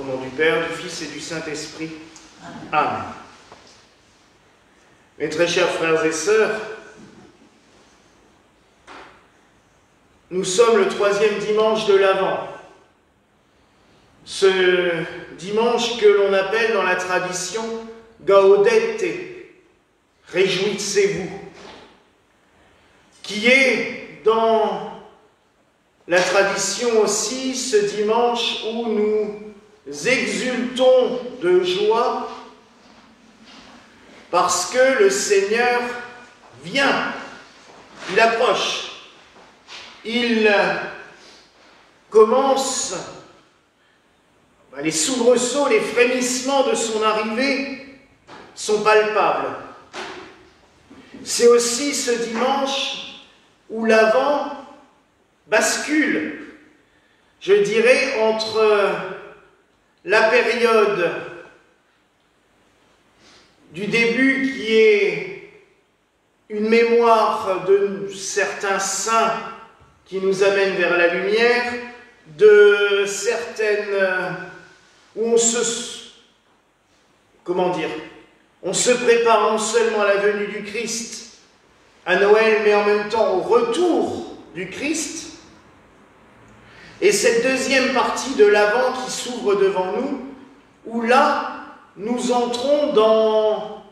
Au nom du Père, du Fils et du Saint-Esprit. Amen. Mes très chers frères et sœurs, nous sommes le 3e dimanche de l'Avent. Ce dimanche que l'on appelle dans la tradition Gaudete, réjouissez-vous, qui est dans la tradition aussi ce dimanche où nous exultons de joie parce que le Seigneur vient, il approche, il commence, les soubresauts, les frémissements de son arrivée sont palpables. C'est aussi ce dimanche où l'Avent bascule, je dirais, entre la période du début qui est une mémoire de certains saints qui nous amènent vers la lumière, de certaines où on se prépare non seulement à la venue du Christ, à Noël, mais en même temps au retour du Christ. Et cette deuxième partie de l'Avent qui s'ouvre devant nous, où là, nous entrons dans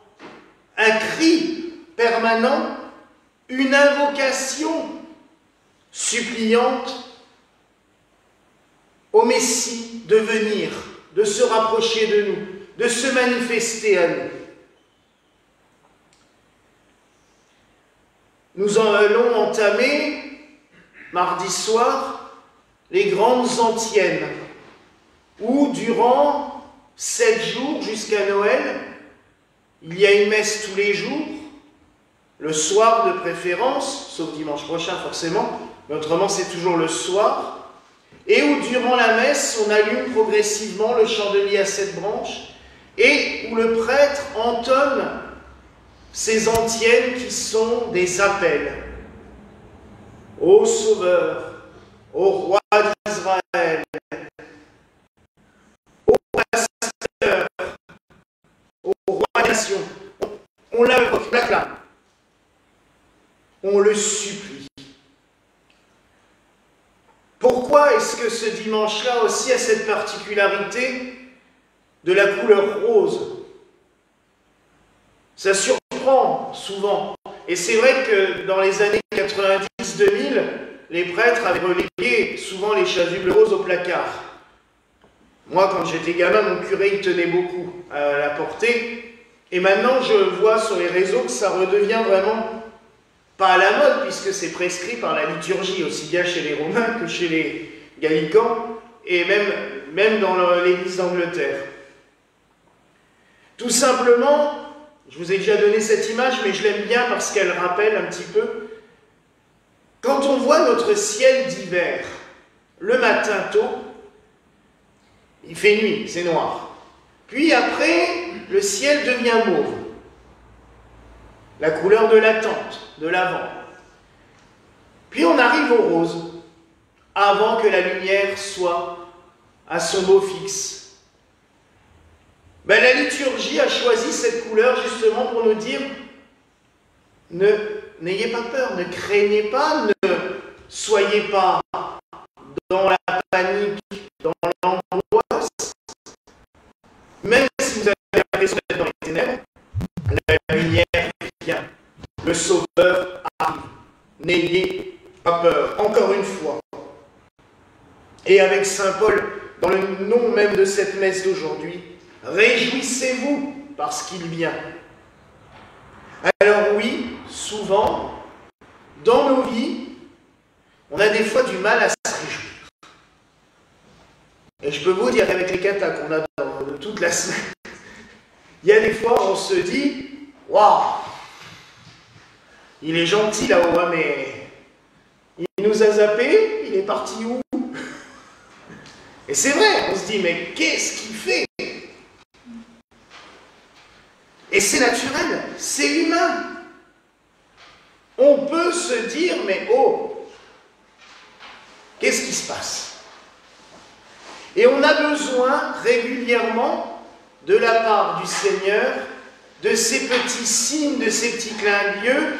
un cri permanent, une invocation suppliante au Messie de venir, de se rapprocher de nous, de se manifester à nous. Nous allons entamer, mardi soir, les grandes antiennes, où durant 7 jours jusqu'à Noël, il y a une messe tous les jours, le soir de préférence, sauf dimanche prochain forcément, mais autrement c'est toujours le soir, et où durant la messe, on allume progressivement le chandelier à 7 branches, et où le prêtre entonne ces antiennes qui sont des appels. Ô Sauveur, ô Roi d'Israël, ô Pasteur, ô Roi des nations, on l'acclame, on le supplie. Pourquoi est-ce que ce dimanche-là aussi a cette particularité de la couleur rose? Ça surprend souvent. Et c'est vrai que dans les années 90-2000, les prêtres avaient relégué souvent les chasubles roses au placard. Moi, quand j'étais gamin, mon curé il tenait beaucoup à la porter. Et maintenant, je vois sur les réseaux que ça redevient vraiment pas à la mode, puisque c'est prescrit par la liturgie, aussi bien chez les Romains que chez les Gallicans, et même dans l'Église d'Angleterre. Tout simplement, je vous ai déjà donné cette image, mais je l'aime bien parce qu'elle rappelle un petit peu. Quand on voit notre ciel d'hiver, le matin tôt, il fait nuit, c'est noir. Puis après, le ciel devient mauve. La couleur de l'attente, de l'Avent. Puis on arrive au rose, avant que la lumière soit à son beau fixe. La liturgie a choisi cette couleur justement pour nous dire n'ayez pas peur, ne craignez pas, ne soyez pas dans la panique, dans l'angoisse. Même si vous avez l'impression d'être dans les ténèbres, la lumière vient, le Sauveur arrive. N'ayez pas peur, encore une fois. Et avec Saint Paul, dans le nom même de cette messe d'aujourd'hui, réjouissez-vous parce qu'il vient. Alors oui, souvent, dans nos vies, on a des fois du mal à se réjouir. Et je peux vous dire, avec les katas qu'on a dans toute la semaine, il y a des fois où on se dit, waouh, il est gentil là-haut, hein, mais il nous a zappé, il est parti où? Et c'est vrai, on se dit, mais qu'est-ce qu'il fait? Et c'est naturel, c'est humain. On peut se dire, mais oh, qu'est-ce qui se passe? Et on a besoin régulièrement, de la part du Seigneur, de ces petits signes, de ces petits clins d'yeux,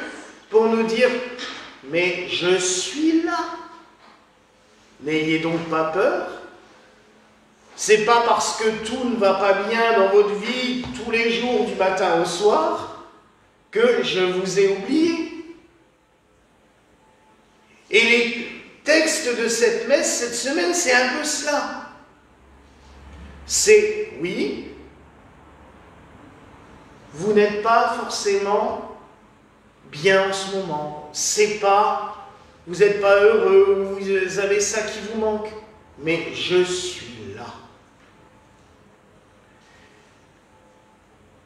pour nous dire « Mais je suis là ». N'ayez donc pas peur. C'est pas parce que tout ne va pas bien dans votre vie tous les jours du matin au soir que je vous ai oublié. Et les textes de cette messe cette semaine, c'est un peu cela. C'est, oui, vous n'êtes pas forcément bien en ce moment. C'est pas, vous n'êtes pas heureux, vous avez ça qui vous manque. Mais je suis là.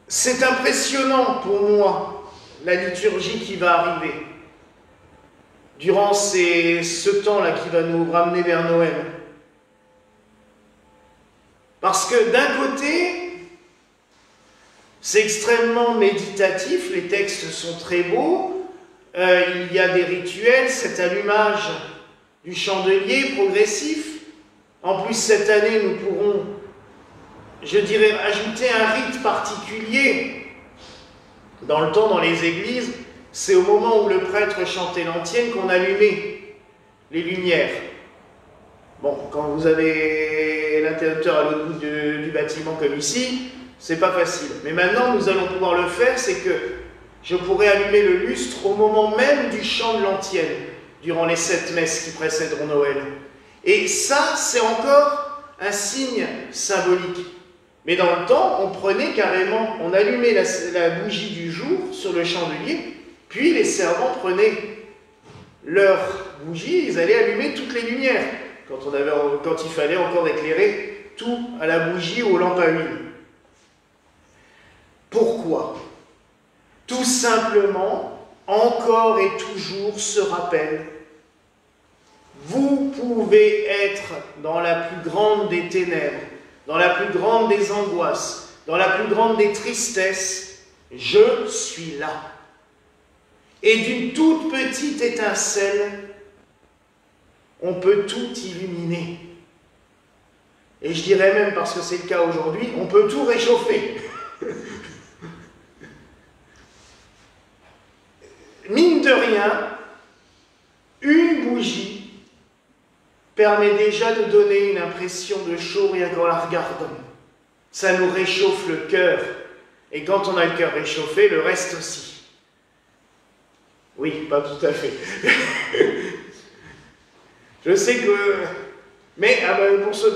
C'est impressionnant pour moi, la liturgie qui va arriver. Durant ce temps-là qui va nous ramener vers Noël. Parce que d'un côté, c'est extrêmement méditatif, les textes sont très beaux, il y a des rituels, cet allumage du chandelier progressif. En plus, cette année, nous pourrons, je dirais, ajouter un rite particulier. Dans le temps, dans les églises, c'est au moment où le prêtre chantait l'antienne qu'on allumait les lumières. Bon, quand vous avez l'interrupteur à l'autre bout du bâtiment comme ici, c'est pas facile. Mais maintenant, nous allons pouvoir le faire, c'est que je pourrai allumer le lustre au moment même du chant de l'antienne, durant les 7 messes qui précéderont Noël. Et ça, c'est encore un signe symbolique. Mais dans le temps, on prenait carrément, on allumait la bougie du jour sur le chandelier, puis les servants prenaient leur bougie, ils allaient allumer toutes les lumières, quand il fallait encore éclairer tout à la bougie ou aux lampes à huile. Pourquoi? Tout simplement, encore et toujours ce rappel. Vous pouvez être dans la plus grande des ténèbres, dans la plus grande des angoisses, dans la plus grande des tristesses. Je suis là. Et d'une toute petite étincelle, on peut tout illuminer. Et je dirais même, parce que c'est le cas aujourd'hui, on peut tout réchauffer. Mine de rien, une bougie permet déjà de donner une impression de chaud rien qu'en la regardant. Ça nous réchauffe le cœur. Et quand on a le cœur réchauffé, le reste aussi. Oui, pas tout à fait. Je sais que... Mais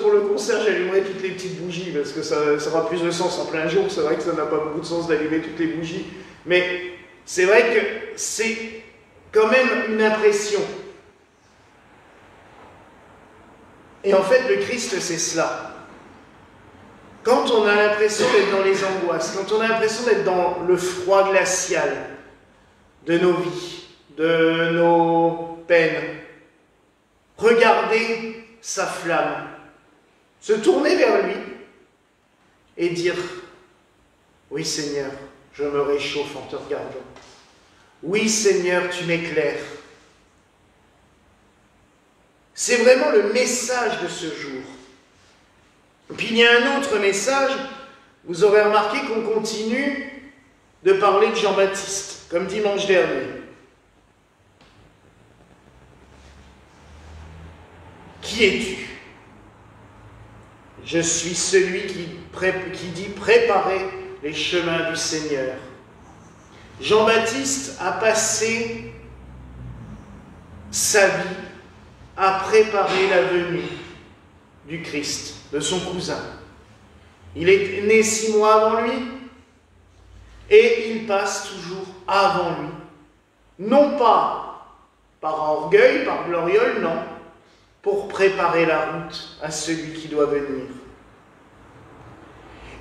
pour le concert, j'allumerai toutes les petites bougies, parce que ça aura plus de sens en plein jour. C'est vrai que ça n'a pas beaucoup de sens d'allumer toutes les bougies. Mais c'est vrai que c'est quand même une impression. Et en fait, le Christ, c'est cela. Quand on a l'impression d'être dans les angoisses, quand on a l'impression d'être dans le froid glacial de nos vies, de nos peines, regardez sa flamme, se tourner vers lui et dire « Oui Seigneur, je me réchauffe en te regardant. Oui Seigneur, tu m'éclaires. » C'est vraiment le message de ce jour. Et puis il y a un autre message, vous aurez remarqué qu'on continue de parler de Jean-Baptiste, comme dimanche dernier. Qui es-tu? Je suis celui qui dit préparer les chemins du Seigneur. Jean-Baptiste a passé sa vie à préparer la venue du Christ, de son cousin. Il est né 6 mois avant lui et il passe toujours avant lui. Non pas par orgueil, par gloriole, non, pour préparer la route à celui qui doit venir.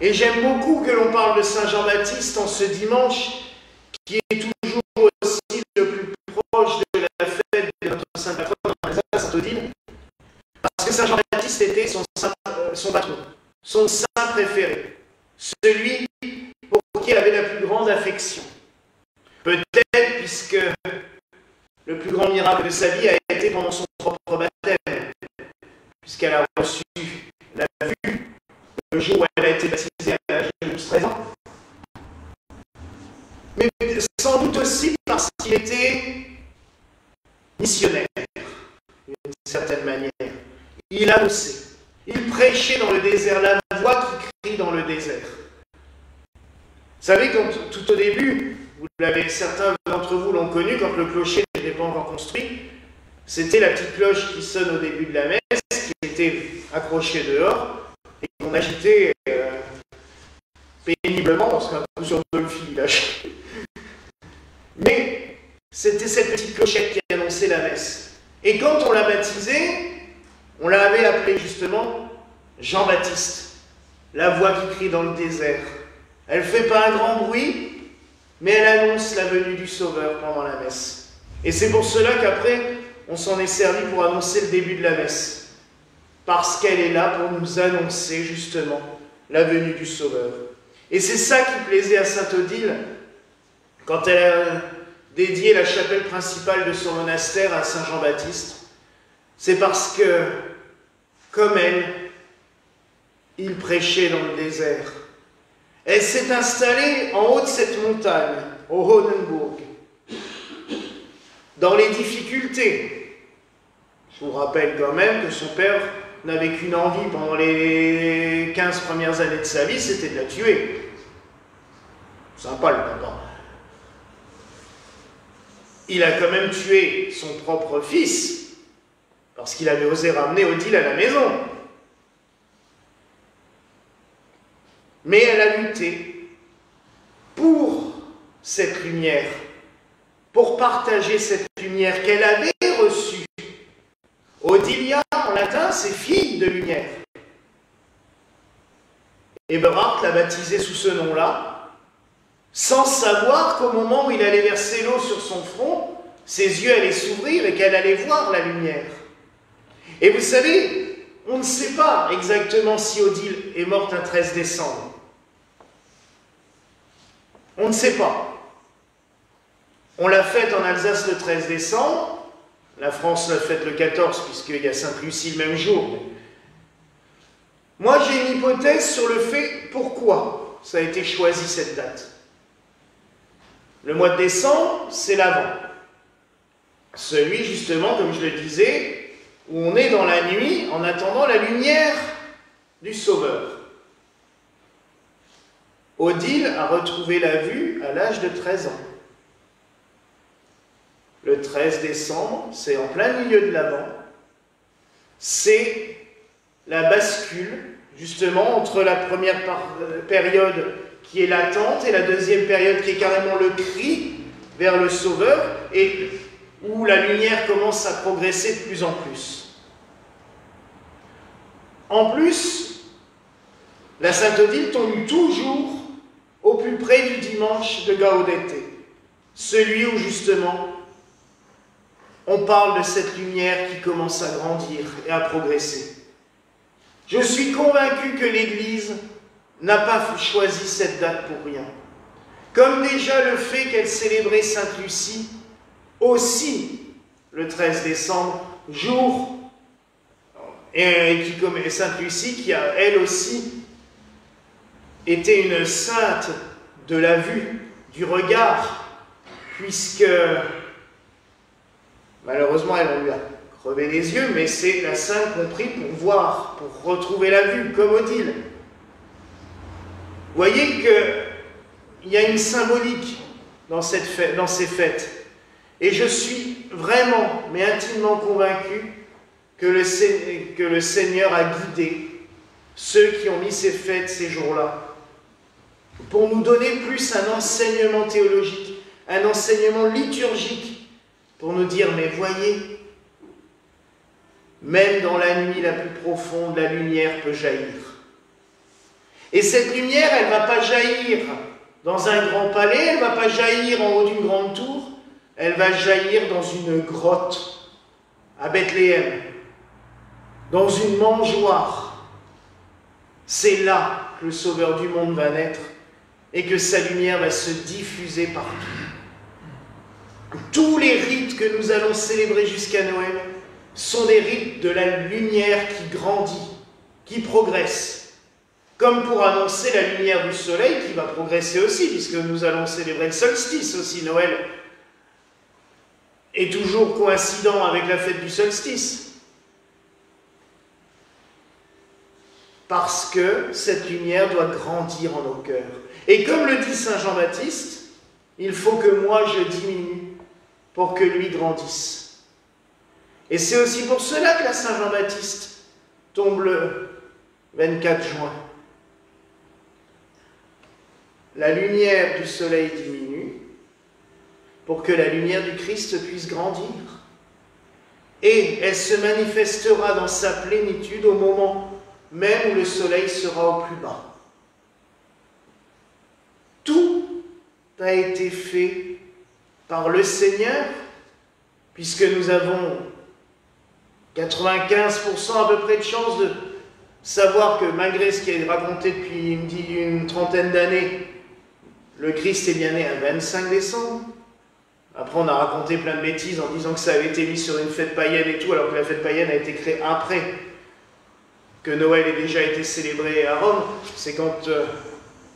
Et j'aime beaucoup que l'on parle de Saint Jean-Baptiste en ce dimanche, qui est toujours aussi le plus proche de la fête de notre Saint Patron, Sainte-Odile, parce que Saint Jean-Baptiste était son patron, son saint préféré, celui pour qui elle avait la plus grande affection. Peut-être puisque le plus grand miracle de sa vie a été pendant son propre baptême, puisqu'elle a reçu la mais sans doute aussi parce qu'il était missionnaire, d'une certaine manière. Il annonçait, il prêchait dans le désert, la voix qui crie dans le désert. Vous savez, quand, tout au début, certains d'entre vous l'ont connu, quand le clocher n'était pas encore construit, c'était la petite cloche qui sonne au début de la messe, qui était accrochée dehors, et qu'on agitait péniblement, parce qu'un coup sur deux, le fil lâche. Mais c'était cette petite clochette qui annonçait la messe. Et quand on l'a baptisé, on l'avait appelé justement Jean-Baptiste, la voix qui crie dans le désert. Elle ne fait pas un grand bruit, mais elle annonce la venue du Sauveur pendant la messe. Et c'est pour cela qu'après, on s'en est servi pour annoncer le début de la messe. Parce qu'elle est là pour nous annoncer justement la venue du Sauveur. Et c'est ça qui plaisait à sainte Odile quand elle a dédié la chapelle principale de son monastère à Saint Jean-Baptiste. C'est parce que, comme elle, il prêchait dans le désert. Elle s'est installée en haut de cette montagne, au Hohenburg, dans les difficultés. Je vous rappelle quand même que son père n'avait qu'une envie pendant les 15 premières années de sa vie, c'était de la tuer. Sympa le papa. Il a quand même tué son propre fils, parce qu'il avait osé ramener Odile à la maison. Mais elle a lutté pour cette lumière, pour partager cette lumière qu'elle avait reçue. Odilia, en latin, c'est fille de lumière. Eberhard l'a baptisée sous ce nom-là, sans savoir qu'au moment où il allait verser l'eau sur son front, ses yeux allaient s'ouvrir et qu'elle allait voir la lumière. Et vous savez, on ne sait pas exactement si Odile est morte un 13 décembre. On ne sait pas. On l'a faite en Alsace le 13 décembre, la France l'a faite le 14 puisqu'il y a Sainte-Lucie le même jour. Moi j'ai une hypothèse sur le fait pourquoi ça a été choisi cette date. Le mois de décembre, c'est l'Avent. Celui justement, comme je le disais, où on est dans la nuit en attendant la lumière du Sauveur. Odile a retrouvé la vue à l'âge de 13 ans. Le 13 décembre, c'est en plein milieu de l'Avent. C'est la bascule, justement, entre la première période qui est l'attente et la deuxième période qui est carrément le cri vers le Sauveur et où la lumière commence à progresser de plus en plus. En plus, la Sainte Odile tombe toujours au plus près du dimanche de Gaudete, celui où justement on parle de cette lumière qui commence à grandir et à progresser. Je suis convaincu que l'Église n'a pas choisi cette date pour rien. Comme déjà le fait qu'elle célébrait Sainte Lucie aussi le 13 décembre, jour et Sainte Lucie qui a elle aussi était une sainte de la vue, du regard, puisque malheureusement elle lui a crevé les yeux, mais c'est la sainte qu'on prie pour voir, pour retrouver la vue, comme Odile. Vous voyez qu'il y a une symbolique dans ces fêtes. Et je suis vraiment, mais intimement convaincu que le Seigneur a guidé ceux qui ont mis ces fêtes ces jours-là pour nous donner plus un enseignement théologique, un enseignement liturgique, pour nous dire, mais voyez, même dans la nuit la plus profonde, la lumière peut jaillir. Et cette lumière, elle ne va pas jaillir dans un grand palais, elle ne va pas jaillir en haut d'une grande tour, elle va jaillir dans une grotte à Bethléem, dans une mangeoire. C'est là que le Sauveur du monde va naître et que sa lumière va se diffuser partout. Tous les rites que nous allons célébrer jusqu'à Noël sont des rites de la lumière qui grandit, qui progresse. comme pour annoncer la lumière du soleil qui va progresser aussi, puisque nous allons célébrer le solstice aussi, Noël est toujours coïncident avec la fête du solstice. Parce que cette lumière doit grandir en nos cœurs. Et comme le dit Saint Jean-Baptiste, il faut que moi je diminue pour que lui grandisse. Et c'est aussi pour cela que la Saint Jean-Baptiste tombe le 24 juin. La lumière du soleil diminue pour que la lumière du Christ puisse grandir. Et elle se manifestera dans sa plénitude au moment même où le soleil sera au plus bas. Tout a été fait par le Seigneur, puisque nous avons 95% à peu près de chance de savoir que malgré ce qui est raconté depuis une trentaine d'années, le Christ est bien né un 25 décembre. Après, on a raconté plein de bêtises en disant que ça avait été mis sur une fête païenne et tout, alors que la fête païenne a été créée après que Noël ait déjà été célébré à Rome. C'est quand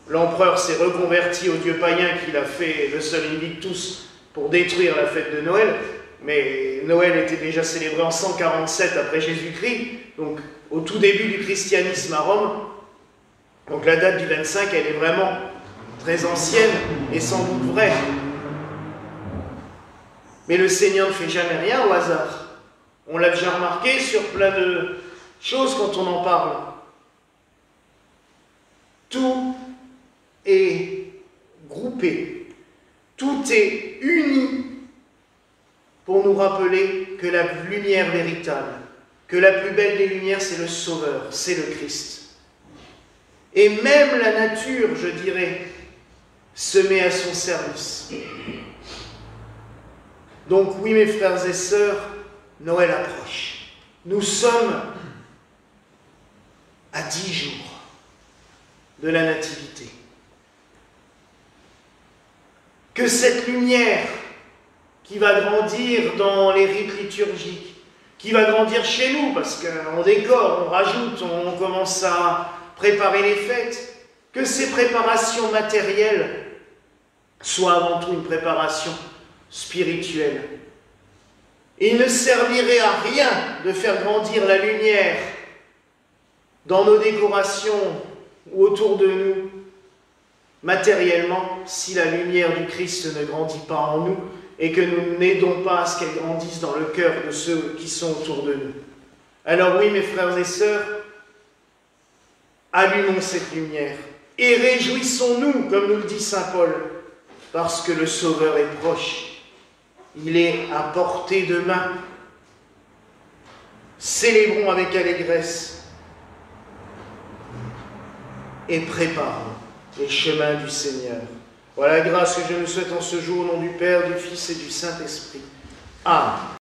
l'empereur s'est reconverti au dieu païen qu'il a fait le Sol Invictus pour détruire la fête de Noël. Mais Noël était déjà célébré en 147 après Jésus-Christ, donc au tout début du christianisme à Rome. Donc la date du 25, elle est vraiment très ancienne et sans doute vraie. Mais le Seigneur ne fait jamais rien au hasard. On l'a déjà remarqué sur plein de choses quand on en parle. Tout est groupé, tout est uni pour nous rappeler que la lumière véritable, que la plus belle des lumières, c'est le Sauveur, c'est le Christ. Et même la nature, je dirais, se met à son service. Donc oui, mes frères et sœurs, Noël approche. Nous sommes à 10 jours de la Nativité. Que cette lumière qui va grandir dans les rites liturgiques, qui va grandir chez nous, parce qu'on décore, on rajoute, on commence à préparer les fêtes, que ces préparations matérielles soient avant tout une préparation spirituelle. Il ne servirait à rien de faire grandir la lumière dans nos décorations ou autour de nous, matériellement, si la lumière du Christ ne grandit pas en nous et que nous n'aidons pas à ce qu'elle grandisse dans le cœur de ceux qui sont autour de nous. Alors oui, mes frères et sœurs, allumons cette lumière et réjouissons-nous, comme nous le dit saint Paul, parce que le Sauveur est proche. Il est à portée de main. Célébrons avec allégresse et préparons les chemins du Seigneur. Voilà la grâce que je nous souhaite en ce jour, au nom du Père, du Fils et du Saint-Esprit. Amen.